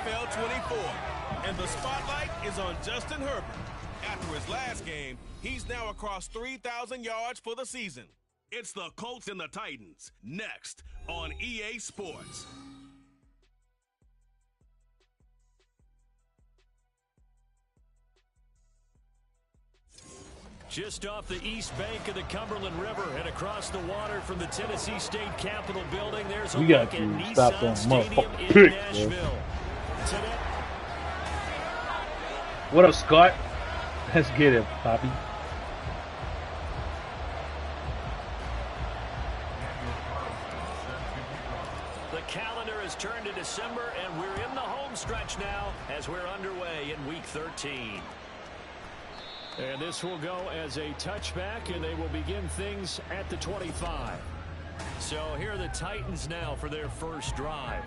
NFL 24. And the spotlight is on Justin Herbert. After his last game, he's now across 3,000 yards for the season. It's the Colts and the Titans, next on EA Sports. Just off the east bank of the Cumberland River and across the water from the Tennessee State Capitol building, there's a look at Nissan Stadium in Nashville. What up, Scott? Let's get it, Poppy. The calendar has turned to December, and we're in the home stretch now as we're underway in Week 13. And this will go as a touchback, and they will begin things at the 25. So here are the Titans now for their first drive.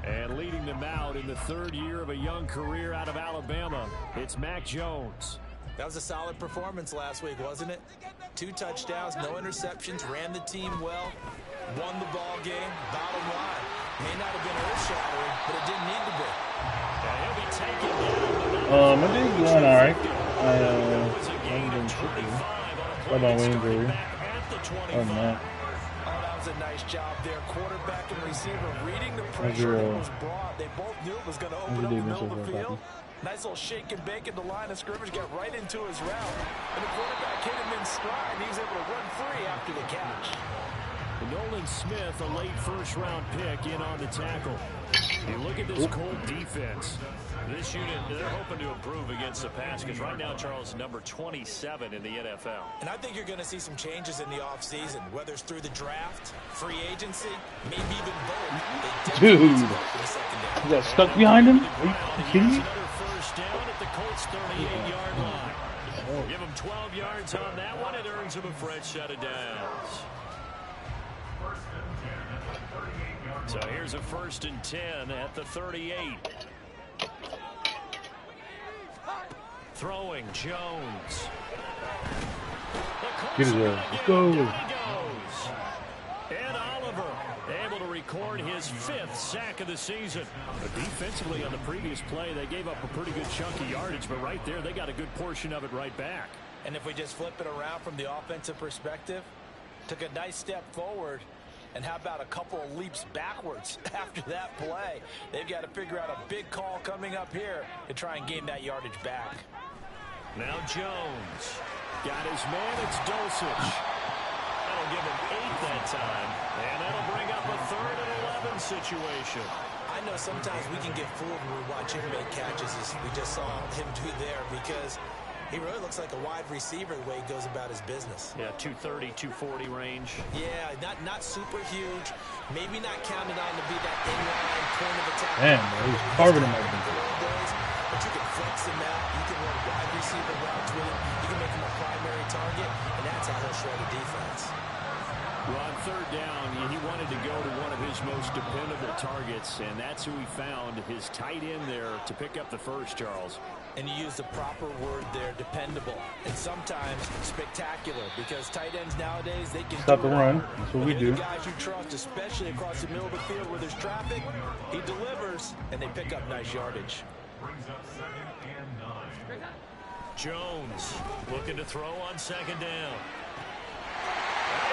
And leading them out in the third year of a young career out of Alabama, it's Mac Jones. That was a solid performance last week, wasn't it? 2 touchdowns, no interceptions, ran the team well, won the ball game. Bottom line, may not have been earth-shattering, but it didn't need to be. Yeah, he'll be taken down. I think he's doing all right. What about Winbury? Oh, man. That was a nice job there. Quarterback and receiver reading the pressure that was brought. They both knew it was going to open up the middle of the field. Nice little shake and bake at the line of scrimmage. Got right into his route. And the quarterback hit him in stride. He was able to run free after the catch. Nolan Smith, a late first-round pick, in on the tackle. You look at this Colt defense. This unit, they're hoping to improve against the pass because right now, Charles, number 27 in the NFL. And I think you're going to see some changes in the offseason, whether it's through the draft, free agency, maybe even both. Dude, he got stuck behind him? Are you kidding me? Another first down at the Colts' 38-yard line. Give him 12 yards on that one. It earns him a fresh set of downs. So here's a 1st and 10 at the 38. Throwing Jones. Get it there. Let's go. And Oliver able to record his 5th sack of the season. But defensively on the previous play, they gave up a pretty good chunk of yardage, but right there they got a good portion of it right back. And if we just flip it around from the offensive perspective, took a nice step forward. And how about a couple of leaps backwards after that play? They've got to figure out a big call coming up here to try and gain that yardage back. Now Jones got his man. It's Dulcich. That'll give him 8 that time. And that'll bring up a 3rd and 11 situation. I know sometimes we can get fooled when we watch him make catches as we just saw him do there because he really looks like a wide receiver the way he goes about his business. Yeah, 230, 240 range. Yeah, not super huge. Maybe not counted on to be that inline point of attack. Man, he's carving him open. But you can flex him out. You can run wide receiver routes with him. You can make him a primary target, and that's how he'll shred a defense. Well, on 3rd down, he wanted to go to one of his most dependable targets, and that's who he found, his tight end there, to pick up the first, Charles. And you use the proper word there, dependable. And sometimes spectacular, because tight ends nowadays, they can stop the run. That's what we do. Guys you trust, especially across the middle of the field where there's traffic, he delivers, and they pick up nice yardage. Jones looking to throw on 2nd down.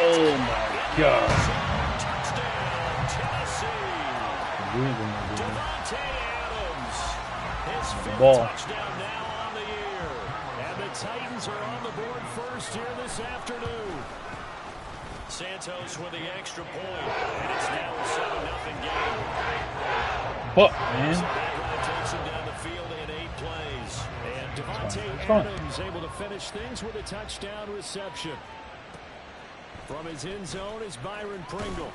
Oh, my God. Touchdown, Tennessee. Devontae Adams. His 5th touchdown now on the year. And the Titans are on the board first here this afternoon. Santos with the extra point. And it's now a 7-0 game. What, man? Takes him down the field in 8 plays. And Devontae Adams able to finish things with a touchdown reception. From his end zone is Byron Pringle.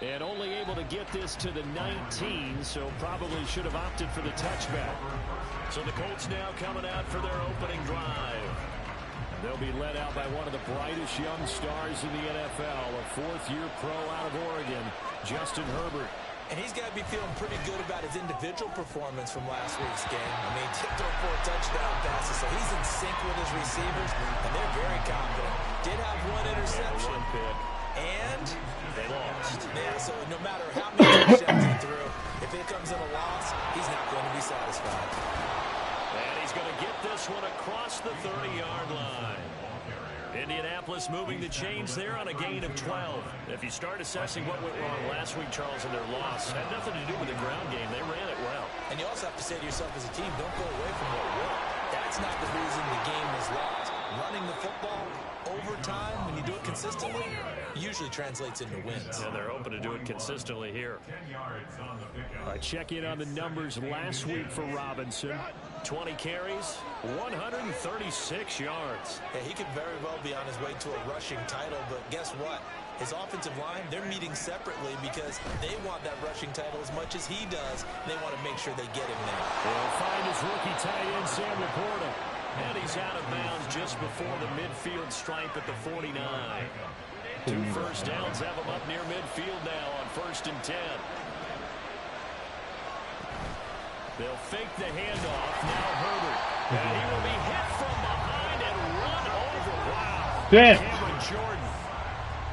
And only able to get this to the 19, so probably should have opted for the touchback. So the Colts now coming out for their opening drive. They'll be led out by one of the brightest young stars in the NFL, a 4th-year pro out of Oregon, Justin Herbert. And he's got to be feeling pretty good about his individual performance from last week's game. I mean, he threw 4 touchdown passes, so he's in sync with his receivers, and they're very confident. Did have 1 interception, and they lost. Yeah, so no matter how many touchdowns he threw, if if it comes in a loss, he's not going to be satisfied. And he's going to get this one across the 30-yard line. Indianapolis moving the chains there on a gain of 12. If you start assessing what went wrong last week, Charles, in their loss, had nothing to do with the ground game. They ran it well. And you also have to say to yourself as a team, don't go away from what worked. That's not the reason the game was lost. Running the football over time, when you do it consistently, usually translates into wins. And they're hoping to do it consistently here. All right, check in on the numbers last week for Robinson. 20 carries, 136 yards. Yeah, he could very well be on his way to a rushing title, but guess what? His offensive line, they're meeting separately because they want that rushing title as much as he does. They want to make sure they get him there. They'll find his rookie tight end, Sam Laporta. And he's out of bounds just before the midfield stripe at the 49. 2 first downs have him up near midfield now on 1st and 10. They'll fake the handoff. Now Herbert. And he will be hit from behind and run over. Wow. Damn. Cameron Jordan.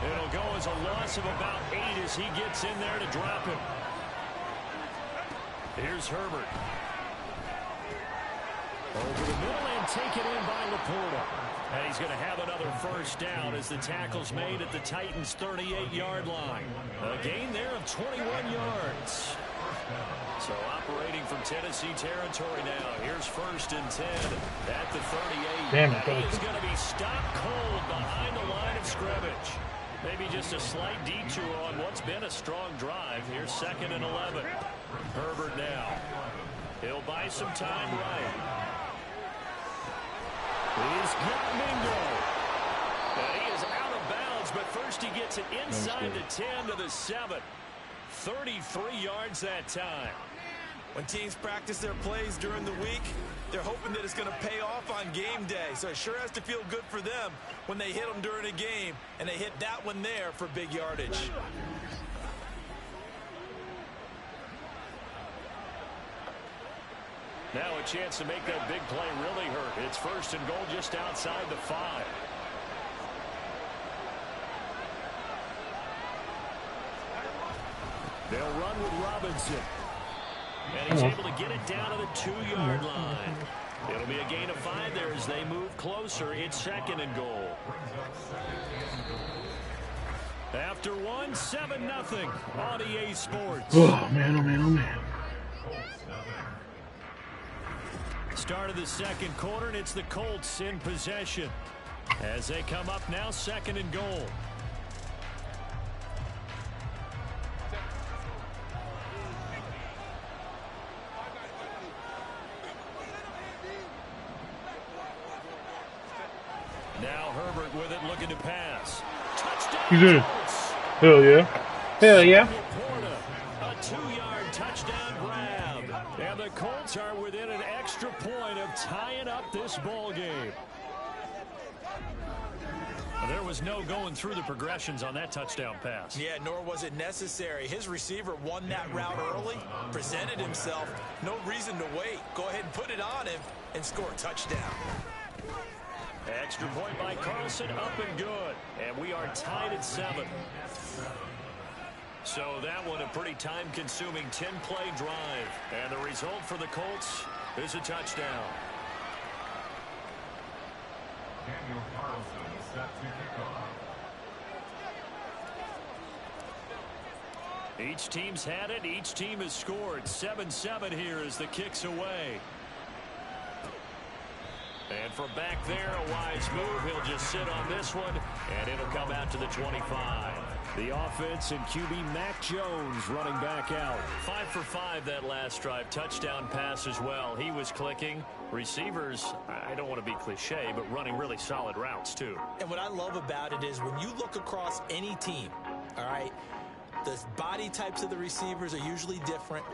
It'll go as a loss of about 8 as he gets in there to drop him. Here's Herbert. Over the middle and taken in by Laporta. And he's going to have another first down as the tackle's made at the Titans' 38-yard line. A gain there of 21 yards. So operating from Tennessee territory now. Here's 1st and 10 at the 38. Damn it. He's going to be stopped cold behind the line of scrimmage. Maybe just a slight detour on what's been a strong drive. Here's 2nd and 11. Herbert now. He'll buy some time right. He's got Mingo. And he is out of bounds, but first he gets it inside the 10 to the 7. 33 yards that time. When teams practice their plays during the week, they're hoping that it's going to pay off on game day. So it sure has to feel good for them when they hit them during a game, and they hit that one there for big yardage. Now a chance to make that big play really hurt. It's 1st and goal just outside the 5. They'll run with Robinson. And he's able to get it down to the 2-yard line. It'll be a gain of 5 there as they move closer. It's 2nd and goal. After 1, 7-0 on EA Sports. Oh, man, oh, man, oh, man. Start of the 2nd quarter, and it's the Colts in possession. As they come up now, 2nd and goal. Now Herbert with it, looking to pass. Touchdown! He's in it. Colts. Hell yeah. Hell yeah. Laporta, a 2-yard touchdown grab. And the Colts are within an extra point of tying up this ball game. There was no going through the progressions on that touchdown pass. Yeah, nor was it necessary. His receiver won that route early, presented himself. No reason to wait. Go ahead and put it on him and score a touchdown. Extra point by Carlson, up and good. And we are tied at 7. So that one a pretty time-consuming 10-play drive. And the result for the Colts is a touchdown. Daniel Carlson is set to kick off. Each team's had it. Each team has scored. 7-7 here as the kick's away. And from back there, a wise move. He'll just sit on this one, and it'll come out to the 25. The offense and QB Mac Jones running back out. 5 for 5 that last drive. Touchdown pass as well. He was clicking. Receivers, I don't want to be cliche, but running really solid routes, too. And what I love about it is when you look across any team, all right, the body types of the receivers are usually different.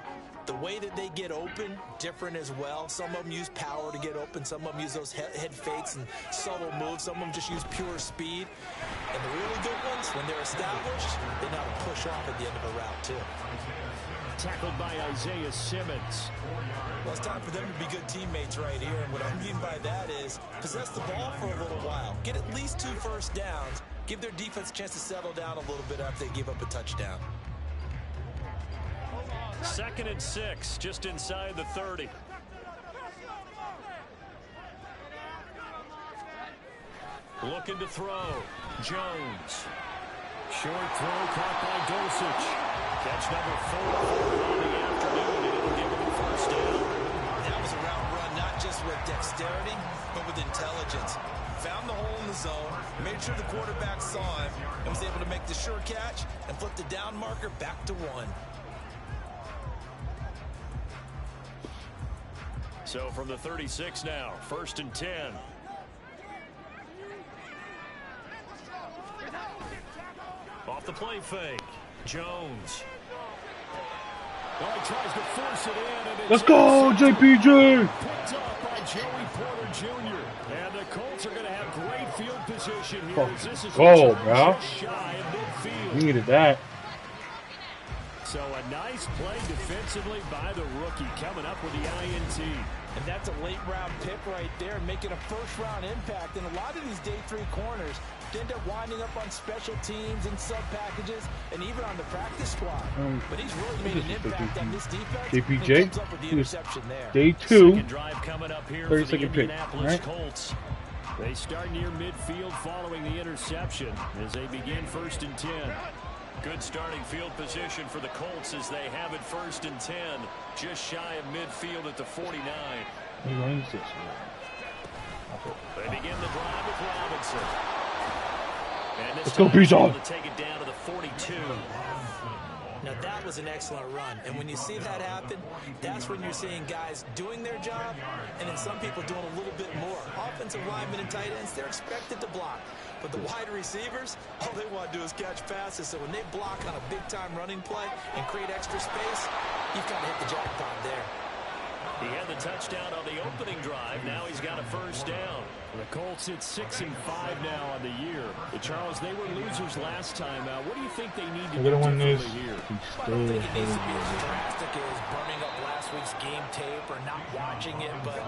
The way that they get open, different as well. Some of them use power to get open. Some of them use those head fakes and subtle moves. Some of them just use pure speed. And the really good ones, when they're established, they know how to push off at the end of a route, too. Tackled by Isaiah Simmons. Well, it's time for them to be good teammates right here. And what I mean by that is possess the ball for a little while. Get at least 2 first downs. Give their defense a chance to settle down a little bit after they give up a touchdown. 2nd and 6, just inside the 30. Looking to throw. Jones. Short throw caught by Dosich. Catch number 4 on the afternoon, and it'll give him the first down. That was a route run, not just with dexterity, but with intelligence. Found the hole in the zone, made sure the quarterback saw him, and was able to make the sure catch and flip the down marker back to 1. So from the 36 now, 1st and 10. Off the play fake. Jones. Well, he tries to force it in. And Let's go, JPJ! Picked up by Joey Porter Jr. And the Colts are going to have great field position here. Fuck, This is go, bro. just shy of midfield. We needed that. So a nice play defensively by the rookie, coming up with the INT. And that's a late-round pick right there, making a first-round impact. And a lot of these day 3 corners end up winding up on special teams and sub-packages and even on the practice squad. But he's really made an impact on this defense. JPJ, comes up with the interception there. Day 2, Second drive coming up here for the 32nd pick. Indianapolis Right? Colts. They start near midfield following the interception as they begin 1st and 10. Good starting field position for the Colts as they have it 1st and 10, just shy of midfield at the 49. He runs this. They begin the drive with Robinson. And this Let's go, time he's able Bijan. to take it down to the 42. Now, that was an excellent run. And when you see that happen, that's when you're seeing guys doing their job and then some people doing a little bit more. Offensive linemen and tight ends, they're expected to block. But the wide receivers, all they want to do is catch passes. So when they block on a big-time running play and create extra space, you've kind of hit the jackpot there. He had the touchdown on the opening drive. Now he's got a first down. The Colts hit 6 and 5 now on the year. But Charles, they were losers last time out. What do you think they need to do differently here? I don't think it needs to be as drastic as burning up last week's game tape or not watching it, but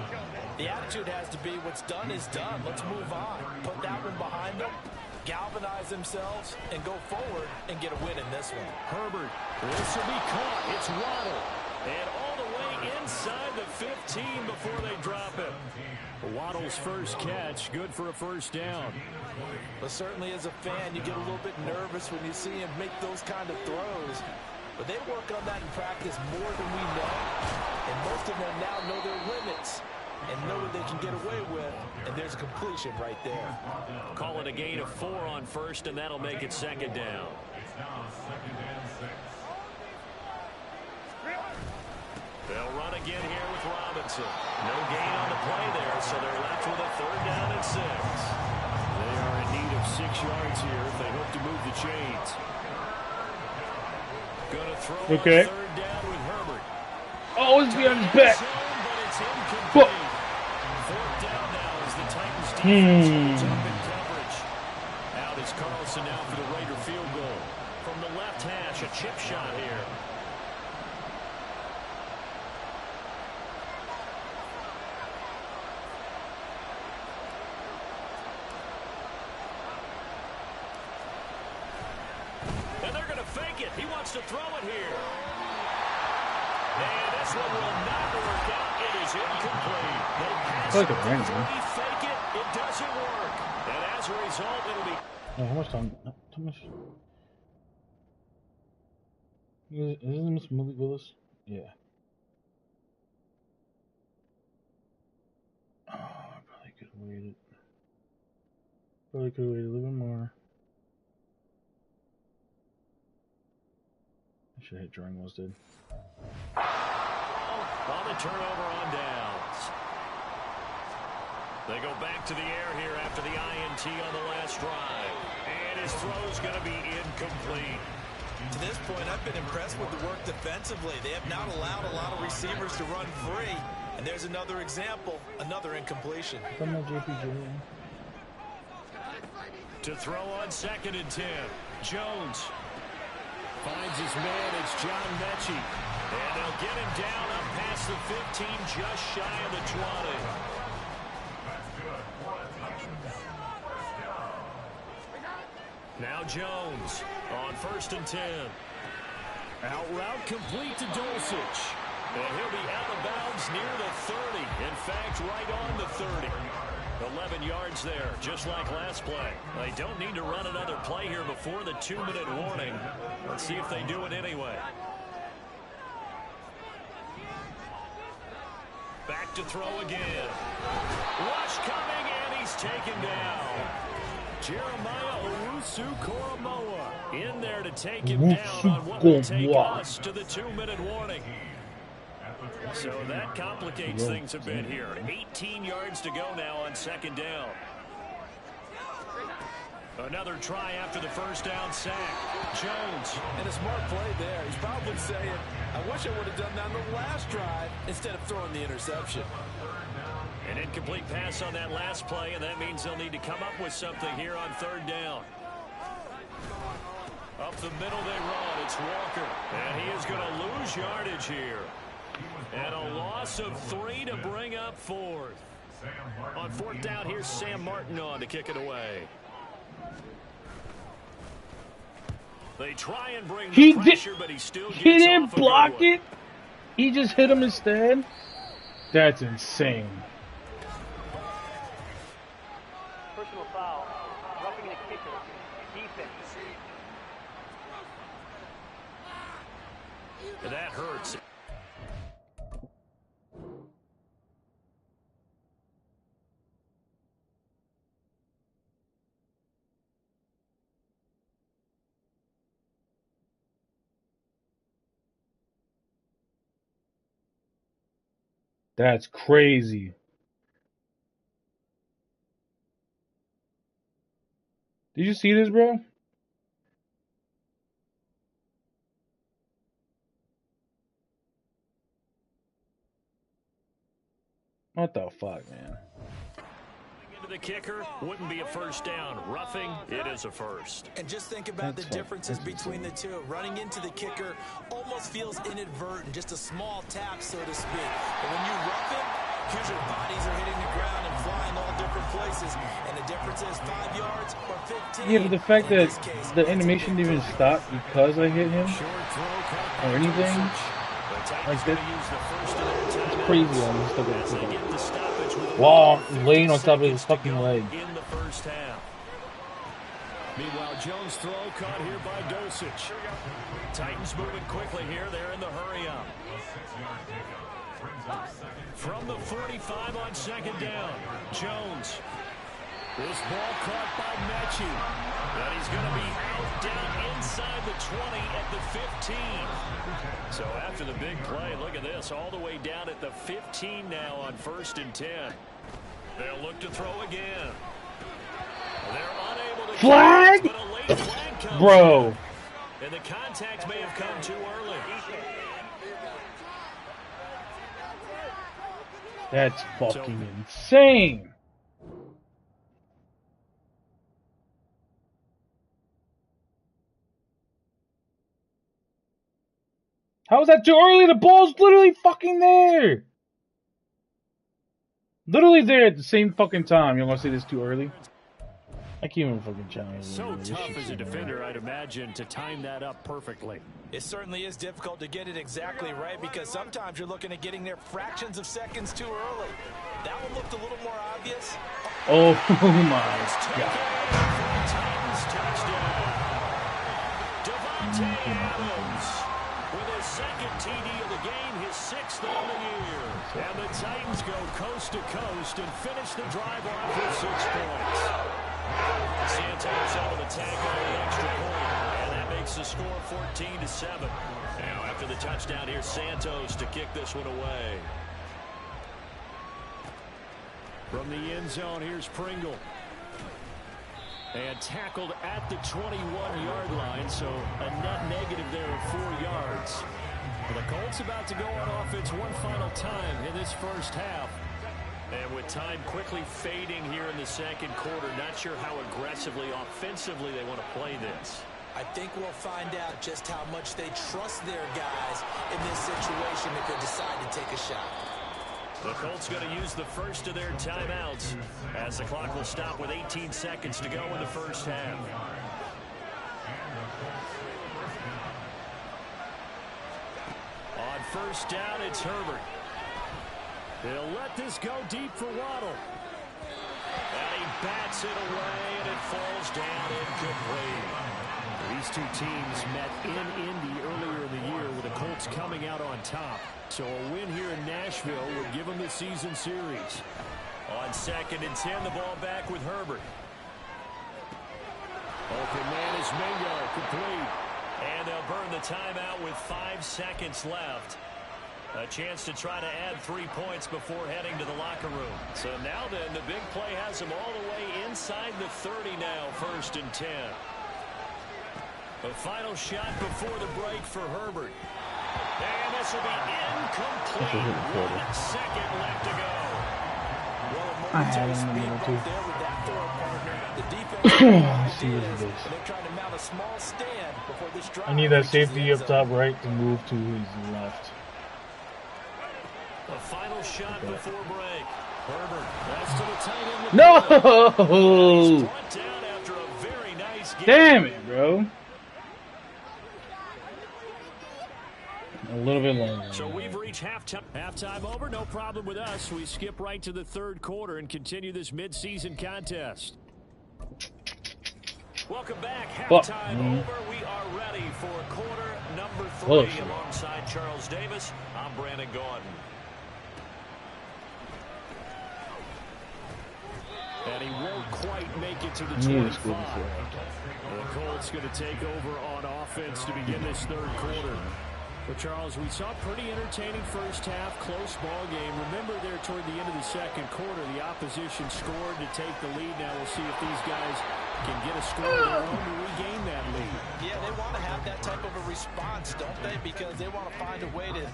the attitude has to be what's done is done. Let's move on. Put that one behind them, galvanize themselves, and go forward and get a win in this one. Herbert, this will be caught. It's Waddle. And all the way inside the 15 before they drop it. Waddle's first catch, good for a first down. But certainly as a fan, you get a little bit nervous when you see him make those kind of throws. But they work on that in practice more than we know. And most of them now know their limits and know what they can get away with. And there's a completion right there. Call it a gain of 4 on first, and that'll make it 2nd down. They'll run again here with Robinson. No gain on the play there, so they're left with a 3rd down and 6. They are in need of 6 yards here if they hope to move the chains. Going to throw on 3rd down with Herbert. Oh, it's behind his back. But it's incomplete. 4th down now as the Titans defense holds up in coverage. Out is Carlson now for the Raider field goal. From the left hash, a chip shot here. He wants to throw it here. And this one will not work out. It is incomplete. They pass it. They fake it. It doesn't work. And as a result, it'll be... Oh, how much time? How much? Isn't Miss Malik Willis? Yeah. Oh, I probably could have waited. Probably could have waited a little bit more. I should have hit during those, did. On the turnover on downs. They go back to the air here after the INT on the last drive. And his throw's going to be incomplete. To this point, I've been impressed with the work defensively. They have not allowed a lot of receivers to run free. And there's another example, another incompletion. Come on, JPJ. To throw on 2nd and 10. Jones finds his man. It's John Mechie. And they'll get him down up past the 15, just shy of the 20. Now Jones on 1st and 10. Out route complete to Dulcich. And he'll be out of bounds near the 30. In fact, right on the 30. 11 yards there, just like last play. They don't need to run another play here before the 2-minute warning. Let's see if they do it anyway. Back to throw again. Rush coming, and he's taken down. Jeremiah Owusu-Koramoah in there to take him down on what will take us to the 2-minute warning. So that complicates things a bit here. 18 yards to go now on second down. Another try after the first down sack. Jones. And a smart play there. He's probably saying, I wish I would have done that on the last drive instead of throwing the interception. An incomplete pass on that last play, and that means they'll need to come up with something here on third down. Up the middle they run. It's Walker. And he is going to lose yardage here. And a loss of 3 to bring up fourth. On fourth down, here's Sam Martin on to kick it away. They try and bring the pressure, but he still gets He didn't off block it. He just hit him instead. That's insane. Personal foul. Roughing the kicker. Defense. That hurts. That's crazy. Did you see this, bro? What the fuck, man? Into the kicker wouldn't be a first down. Roughing, it is a first. And just think about the differences between the two. Running into the kicker almost feels inadvertent, just a small tap, so to speak. But when you rough it, here's your bodies are hitting the ground and flying all different places. And the difference is 5 yards or 15. Yeah, but the fact that the animation didn't even stop because I hit him or anything like this, it's crazy. I'm just looking at it. Wow, laying on top of his fucking leg. In the first half. Meanwhile, Jones' throw caught here by Dulcich. Titans moving quickly here. They're in the hurry up. From the 45 on second down, Jones. This ball caught by Mechie. And he's going to be out down inside the 20 at the 15. So after the big play, look at this, all the way down at the 15 now on 1st and 10. They'll look to throw again. They're unable to flag? But a late flag comes Bro. in. And the contact may have come too early. That's fucking insane. How is that too early? The ball's literally fucking there. Literally there at the same fucking time. You want to say this too early? I can't even fucking challenge. So tough as a defender, I'd imagine, to time that up perfectly. It certainly is difficult to get it exactly right because sometimes you're looking at getting there fractions of seconds too early. That one looked a little more obvious. Oh my God. Titans touchdown. Davante Adams with his second TD of the game, his 6th on the year. And the Titans go coast to coast and finish the drive off with 6 points. Santos out of the tackle on the extra point, and that makes the score 14-7. Now after the touchdown, here's Santos to kick this one away. From the end zone, here's Pringle. And tackled at the 21-yard line, so a net negative there of 4 yards. The Colts about to go on offense one final time in this first half. And with time quickly fading here in the second quarter, not sure how aggressively, offensively they want to play this. I think we'll find out just how much they trust their guys in this situation if they decide to take a shot. The Colts going to use the first of their timeouts as the clock will stop with 18 seconds to go in the first half. On first down, it's Herbert. He'll let this go deep for Waddle. And he bats it away, and it falls down incomplete. These two teams met in Indy earlier in the year with the Colts coming out on top. So a win here in Nashville would give them the season series. On 2nd and 10, the ball back with Herbert. Open man is Mingo, complete. And they'll burn the timeout with 5 seconds left. A chance to try to add 3 points before heading to the locker room. So now then, the big play has them all the way inside the 30 now, 1st and 10. A final shot before the break for Herbert. And this will be incomplete. 1 second left to go. Well, a I had momentary him in the speed middle, bump too. there with that throw partner. The defense See what it is. they're trying to mount a small stand before this drive. I need that reaches safety the up end zone. top right to move to his left. A final shot before break. Herbert, that's to the tight end. No! He's brought down after a very nice game. Damn it, bro. A little bit longer. So we've reached halftime. Halftime over, no problem with us. We skip right to the 3rd quarter and continue this midseason contest. Welcome back. Halftime over. We are ready for quarter number 3 alongside Charles Davis. I'm Brandon Gordon. And he won't quite make it to the 25. The Colts going to take over on offense to begin this 3rd quarter. But, Charles, we saw a pretty entertaining first half, close ball game. Remember there toward the end of the 2nd quarter, the opposition scored to take the lead. Now we'll see if these guys can get a score of their own to regain that lead. Yeah, they want to have that type of a response, don't they? Because they want to find a way to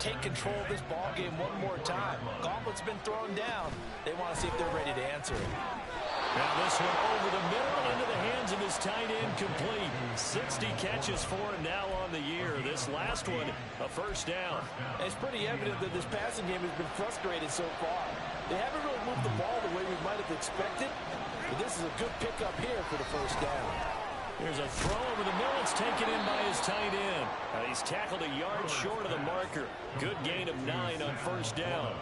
take control of this ball game one more time. Gauntlet's been thrown down. They want to see if they're ready to answer it. Now this one over the middle into the hands of his tight end, complete. 60 catches for him now on the year. This last one, a first down. It's pretty evident that this passing game has been frustrated so far. They haven't really moved the ball the way we might have expected, but this is a good pickup here for the first down. Here's a throw over the middle. It's taken in by his tight end. He's tackled a yard short of the marker. Good gain of 9 on first down.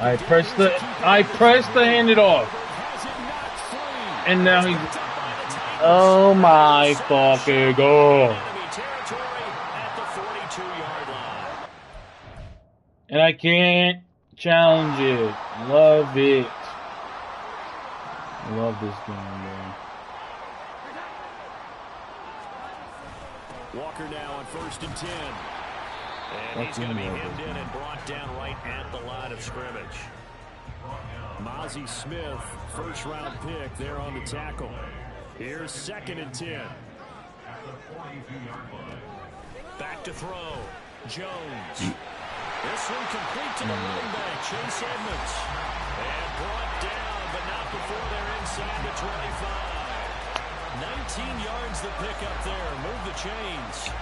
I pressed the hand it off. And now he's oh my fucking god. And I can't challenge it. Love it. I love this game, man. Walker now on 1st and 10. And he's going to be hemmed in and brought down right at the line of scrimmage. Mozzie Smith, 1st-round pick there on the tackle. Here's 2nd and 10. Back to throw. Jones. This one complete to the running back, Chase Edmonds. And brought down, but not before they're inside the 25. 19 yards the pickup there. Move the chains.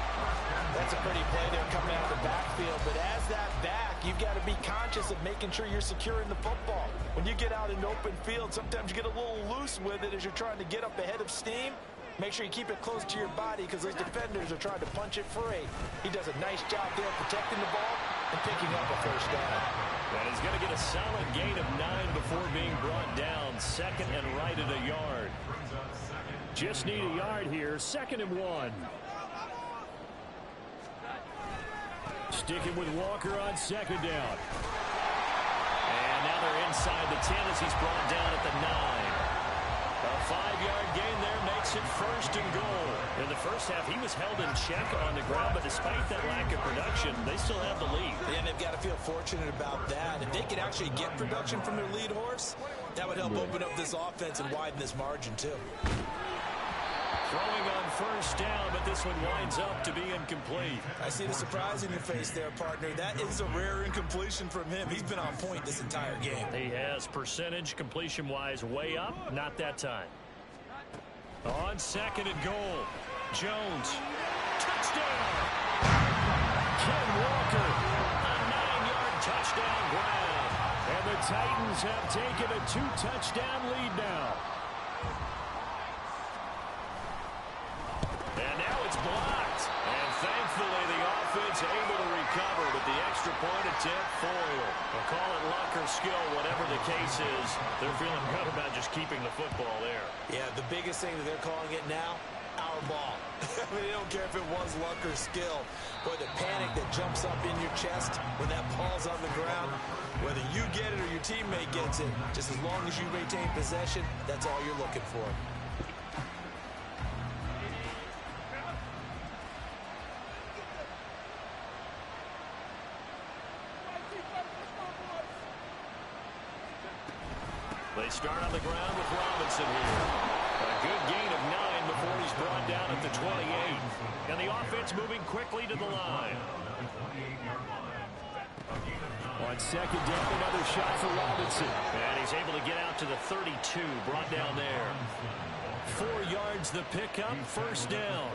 That's a pretty play there coming out of the backfield. But as that back, you've got to be conscious of making sure you're securing the football. When you get out in open field, sometimes you get a little loose with it as you're trying to get up ahead of steam. Make sure you keep it close to your body because those defenders are trying to punch it free. He does a nice job there protecting the ball and picking up a first down. And he's going to get a solid gain of 9 before being brought down. 2nd and right at a yard. Just need a yard here. 2nd and 1. Sticking with Walker on 2nd down. And now they're inside the 10 as he's brought down at the 9. A 5-yard gain there makes it 1st and goal. In the first half, he was held in check on the ground, but despite that lack of production, they still have the lead. And they've got to feel fortunate about that. If they could actually get production from their lead horse, that would help open up this offense and widen this margin too. Throwing on 1st down, but this one winds up to be incomplete. I see the surprise in your face there, partner. That is a rare incompletion from him. He's been on point this entire game. He has percentage completion-wise way up. Not that time. On 2nd and goal. Jones. Touchdown! Ken Walker. A 9-yard touchdown grab. And the Titans have taken a 2-touchdown lead now. And now it's defense able to recover, but the extra point attempt foiled. We'll call it luck or skill, whatever the case is. They're feeling good about just keeping the football there. Yeah, the biggest thing that they're calling it now, our ball. I mean, they don't care if it was luck or skill. Boy, the panic that jumps up in your chest when that ball's on the ground, whether you get it or your teammate gets it, just as long as you retain possession, that's all you're looking for. They start on the ground with Robinson here. A good gain of 9 before he's brought down at the 28. And the offense moving quickly to the line. On second down, another shot for Robinson. And he's able to get out to the 32, brought down there. 4 yards the pickup, first down.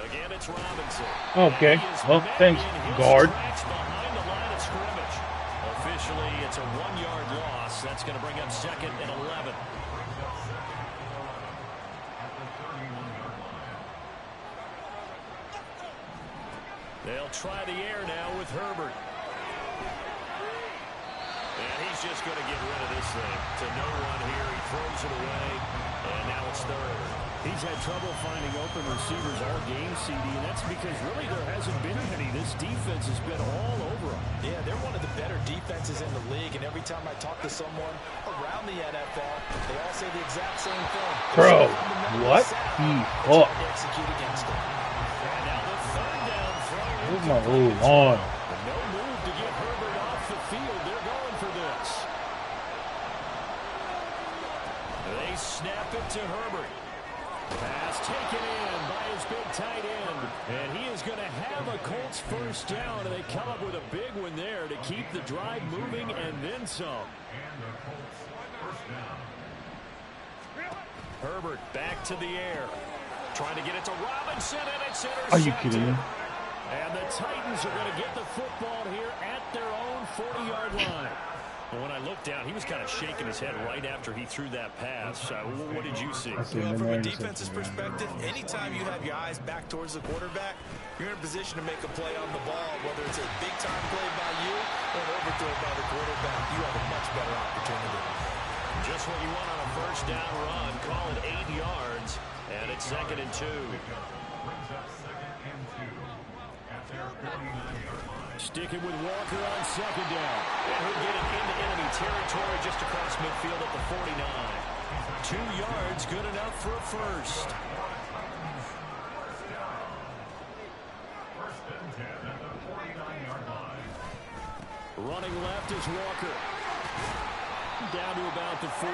Again, it's Robinson. Okay. Well, thanks, guard. Behind the line of scrimmage. Officially, it's a 1-yard loss. That's going to bring up second and 11. They'll try the air now with Herbert. And he's just going to get rid of this thing. To no one here. He throws it away. And now it's third. He's had trouble finding open receivers all game, CD, and that's because really there hasn't been any. This defense has been all over them. Yeah, they're one of the better defenses in the league, and every time I talk to someone around the NFL, they all say the exact same thing. Bro, what? Execute against them. And now the third down throw. Where's my on? No move to get Herbert off the field. They're going for this. They snap it to Herbert. Pass taken in by his big tight end. And he is going to have a Colts first down. And they come up with a big one there to keep the drive moving and then some. Herbert back to the air. Trying to get it to Robinson, and it's intercepted. Are you kidding me? And the Titans are going to get the football here at their own 40-yard line. Well, when I looked down, he was kind of shaking his head right after he threw that pass. What did you see? Well, from a defense's perspective, anytime you have your eyes back towards the quarterback, you're in a position to make a play on the ball, whether it's a big-time play by you or an overthrow by the quarterback. You have a much better opportunity. Just what you want on a first down run. Call it 8 yards, and it's second and 2. Sticking with Walker on second down. And he'll get it into enemy territory just across midfield at the 49. 2 yards, good enough for a first. Running left is Walker. Down to about the 45.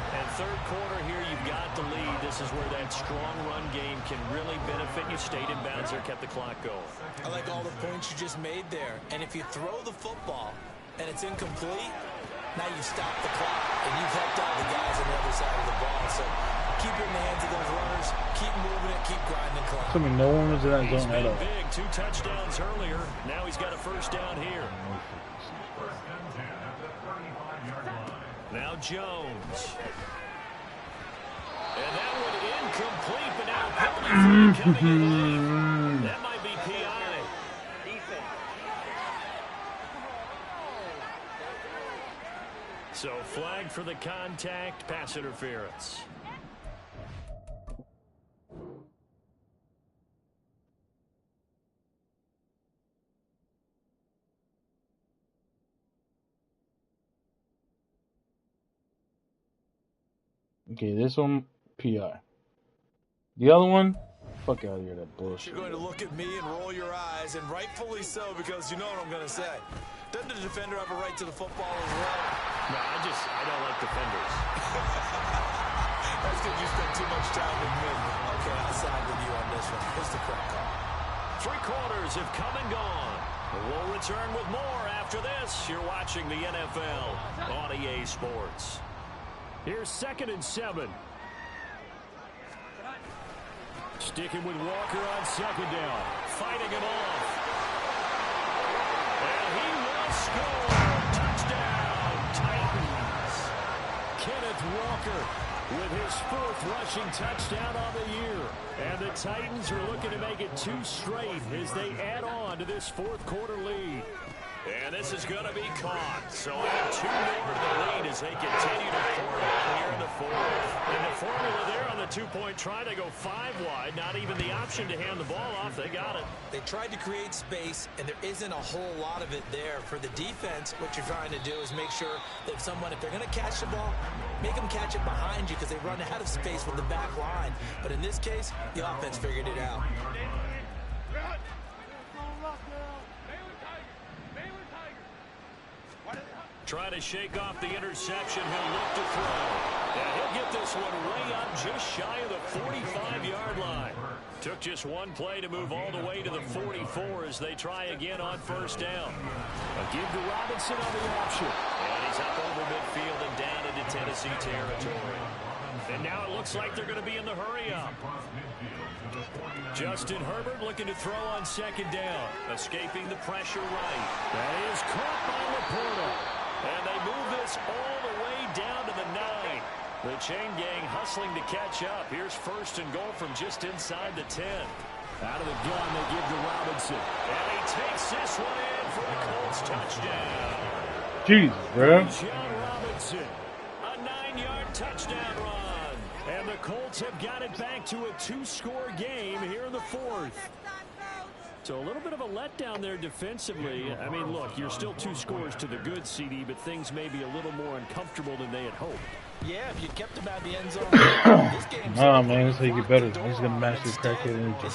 And third quarter here, you've got the lead. This is where that strong run game can really benefit you. Stayed in bounds there, kept the clock going. I like all the points you just made there. And if you throw the football and it's incomplete, now you stop the clock and you've helped out the guys on the other side of the ball. So keep it in the hands of those runners. Keep moving it. Keep grinding the clock. I mean, no one was in that He's zone at been all. big. 2 touchdowns earlier. Now he's got a first down here. Now Jones. And that one incomplete, but now penalty flag coming in. That might be PI. So flag for the contact, pass interference. Okay, this one, PI. The other one, fuck out of here, that bullshit. You're going to look at me and roll your eyes, and rightfully so, because you know what I'm going to say. Doesn't the defender have a right to the football as well? No, I don't like defenders. That's because you spend too much time with me. Okay, I'll side with you on this one. It's the correct call. 3 quarters have come and gone. We'll return with more after this. You're watching the NFL on EA Sports. Here's second and 7. Sticking with Walker on second down. Fighting him off. And he will score. Touchdown, Titans. Kenneth Walker with his 4th rushing touchdown on the year. And the Titans are looking to make it 2 straight as they add on to this 4th quarter lead. And this is going to be caught. So add 2 more to the lead as they continue to pour it on here in the 4th. And the formula there on the 2-point try, they go 5 wide. Not even the option to hand the ball off. They got it. They tried to create space, and there isn't a whole lot of it there. For the defense, what you're trying to do is make sure that if they're going to catch the ball, make them catch it behind you because they run out of space with the back line. But in this case, the offense figured it out. Trying to shake off the interception. He'll look to throw. And he'll get this one way up just shy of the 45-yard line. Took just 1 play to move all the way to the 44 as they try again on 1st down. A give to Robinson on the option. And he's up over midfield and down into Tennessee territory. And now it looks like they're going to be in the hurry-up. Justin Herbert looking to throw on 2nd down. Escaping the pressure right. That is caught by Laporta. And they move this all the way down to the 9. The chain gang hustling to catch up. Here's 1st and goal from just inside the 10. Out of the gun, they give to Robinson. And he takes this one in for a Colts touchdown. Jesus, bro. John Robinson, a 9-yard touchdown run. And the Colts have got it back to a 2-score game here in the 4th. So a little bit of a letdown there defensively. I mean, look, you're still 2 scores to the good, CD, but things may be a little more uncomfortable than they had hoped. Yeah, if you kept them out of the end zone. Nah, man, that's how you get better. He's going to master crackhead energy.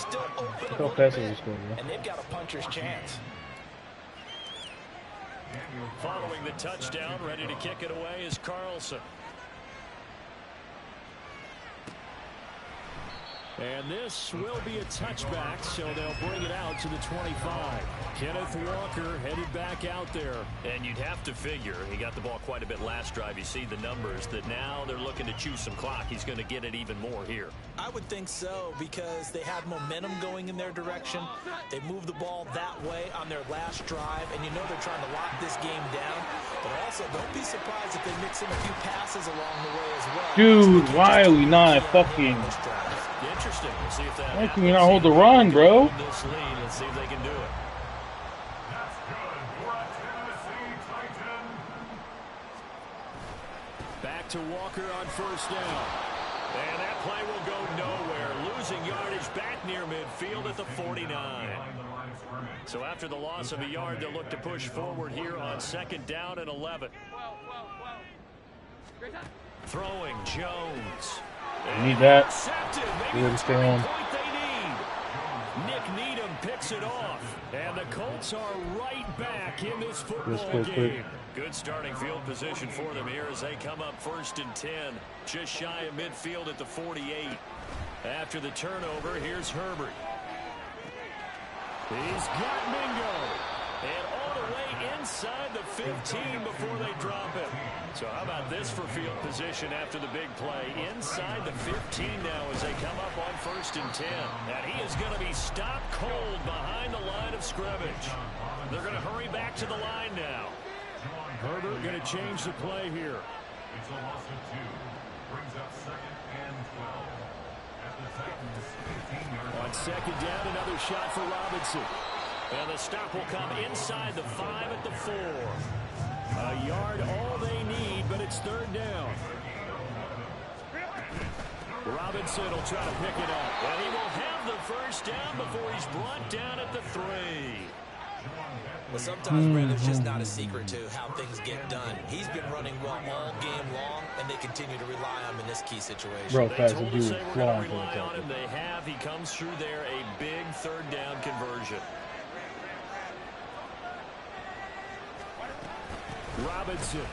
Look how fast they score, bro. And they've got a puncher's chance. Following the touchdown, ready to kick it away is Carlson. And this will be a touchback, so they'll bring it out to the 25. Kenneth Walker headed back out there. And you'd have to figure, he got the ball quite a bit last drive. You see the numbers, that now they're looking to chew some clock. He's going to get it even more here. I would think so, because they have momentum going in their direction. They moved the ball that way on their last drive, and you know they're trying to lock this game down. But also, don't be surprised if they mix in a few passes along the way as well. Dude, why are we not fucking... Interesting. We'll see if that why can we not hold the run, bro? This lead. Let's see if they can do it. That's good for a Tennessee Titan. Back to Walker on 1st down. And that play will go nowhere. Losing yardage back near midfield at the 49. So after the loss of a yard, they'll look to push forward here on 2nd down and 11. Throwing Jones. We need that. Maybe the turning point they need. Nick Needham picks it off. And the Colts are right back in this football game. Good starting field position for them here as they come up 1st and 10. Just shy of midfield at the 48. After the turnover, here's Herbert. He's got Mingo. And all the way inside the 15 before they drop him. So how about this for field position after the big play? Inside the 15 now as they come up on 1st and 10. And he is going to be stopped cold behind the line of scrimmage. They're going to hurry back to the line now. Herbert going to change the play here. It's a loss of 2. Brings up 2nd and 12. At the Titans, 15-yard On 2nd down, another shot for Robinson. And the stop will come inside the 5 at the 4. A yard all they need, but it's 3rd down. Robinson will try to pick it up. And he will have the 1st down before he's brought down at the 3. Well, sometimes, Brandon, it's just not a secret to how things get done. He's been running well all game long, and they continue to rely on him in this key situation. Bro, They fast told as us you they were flying going to for rely on the him. They have. He comes through there, a big 3rd down conversion. Robinson.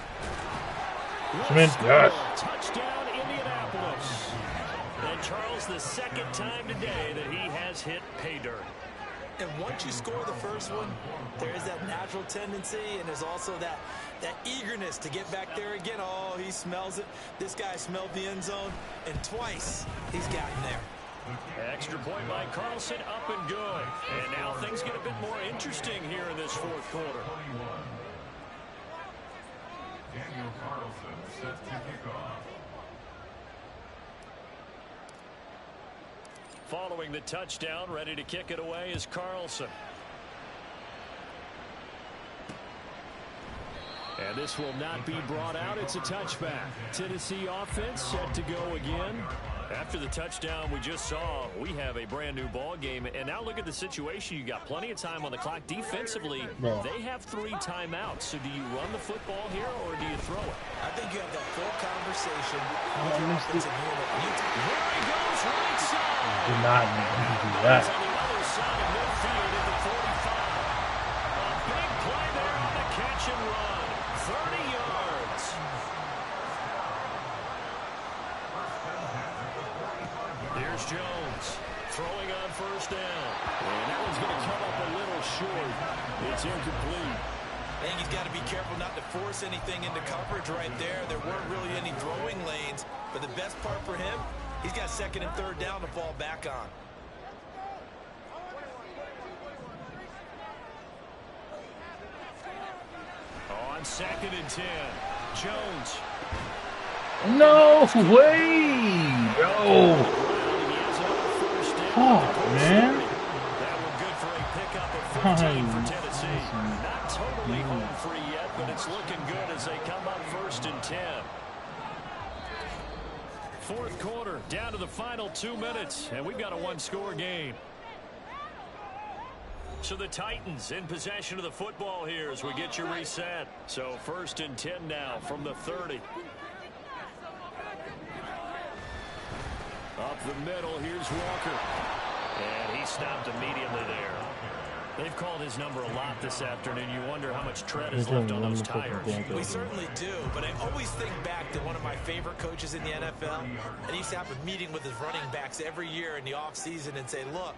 Yes. Touchdown, Indianapolis. And Charles, the 2nd time today that he has hit pay dirt. And once you score the first one, there is that natural tendency, and there's also that eagerness to get back there again. Oh, he smells it. This guy smelled the end zone, and twice he's gotten there. Extra point by Carlson, up and good. And now things get a bit more interesting here in this 4th quarter. Daniel Carlson set to kick off. Following the touchdown, ready to kick it away is Carlson. And this will not be brought out. It's a touchback. Tennessee offense set to go again. After the touchdown we just saw, we have a brand new ball game. And now look at the situation. You got plenty of time on the clock. Defensively, they have 3 timeouts. So do you run the football here or do you throw it? I think you have that full conversation with your offensive unit. Here he goes, right side. Do not do that. On the other side of midfield at the 45. A big play there on the catch and run. 30 yards. Here's Jones throwing on first down. And that one's going to come up a little short. It's incomplete. I think he's got to be careful not to force anything into coverage right there. There weren't really any throwing lanes. But the best part for him, he's got 2nd and 3rd down to fall back on. On 2nd and 10, Jones. No way! Yo! Fuck, man. That one good for a pickup of 15 for Tennessee. Not totally home free yet, but it's looking good as they come up 1st and 10. 4th quarter, down to the final 2 minutes, and we've got a 1-score game. So the Titans in possession of the football here as we get you reset. So 1st and 10 now from the 30. Up the middle, here's Walker. And he stopped immediately there. They've called his number a lot this afternoon. You wonder how much tread is left on those tires. We certainly do, but I always think back to one of my favorite coaches in the NFL. And he used to have a meeting with his running backs every year in the offseason and say, look,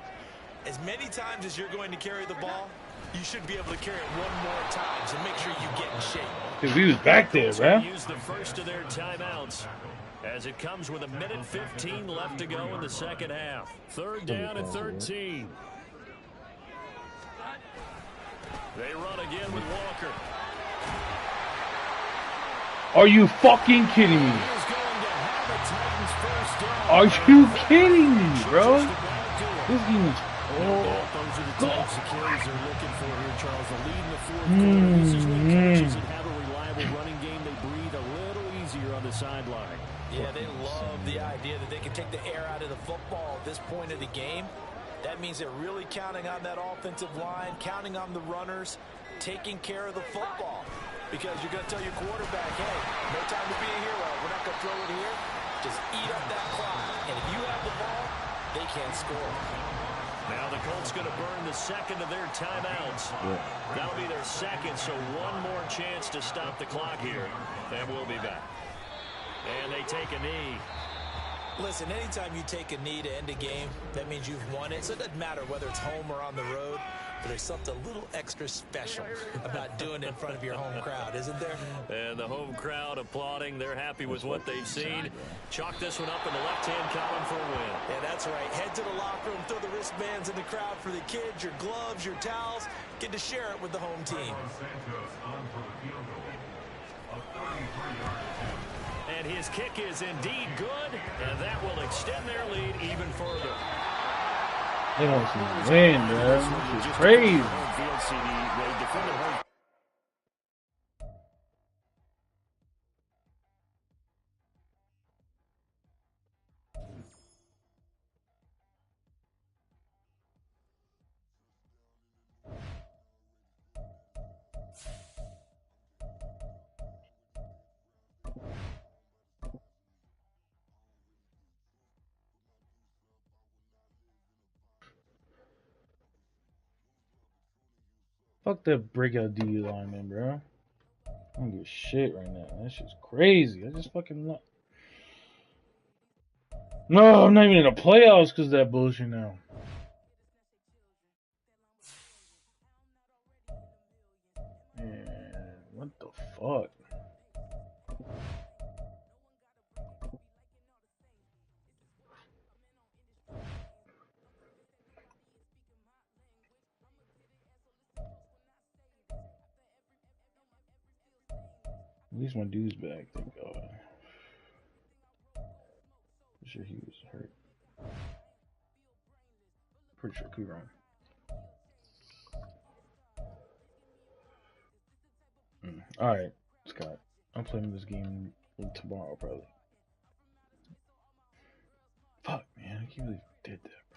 as many times as you're going to carry the ball, you should be able to carry it 1 more time, so make sure you get in shape. Dude, we was back there, bro. Use the first of their timeouts as it comes with 1:15 left to go in the 2nd half. 3rd down and 13. They run again with Walker. Are you fucking kidding me? Are you kidding me, bro? This game is Those are the types of carries they're looking for here, Charles. The lead in the 4th quarter. This is when coaches that have a reliable running game, they breathe a little easier on the sideline. Yeah, they love the idea that they can take the air out of the football at this point of the game. That means they're really counting on that offensive line, counting on the runners, taking care of the football. Because you're going to tell your quarterback, hey, no time to be a hero. We're not going to throw it here. Just eat up that clock. And if you have the ball, they can't score. Now the Colts going to burn the 2nd of their timeouts. That'll be their 2nd, so 1 more chance to stop the clock here. And we'll be back. And they take a knee. Listen, anytime you take a knee to end a game, that means you've won it. So it doesn't matter whether it's home or on the road. But there's something a little extra special about doing it in front of your home crowd, isn't there? And the home crowd applauding. They're happy with what they've seen. Chalk this one up in the left-hand column for a win. Yeah, that's right. Head to the locker room, throw the wristbands in the crowd for the kids, your gloves, your towels. Get to share it with the home team. And his kick is indeed good, and that will extend their lead even further. They want to win, bro. This is crazy. Fuck that breakout D lineman, bro. I don't give a shit right now. That shit's crazy. I just fucking love. No, I'm not even in the playoffs because of that bullshit now. Man, what the fuck? At least my dude's back, thank God. I'm sure he was hurt. Pretty sure, could be wrong. Alright, Scott. I'm playing this game tomorrow, probably. Fuck, man. I can't believe I did that.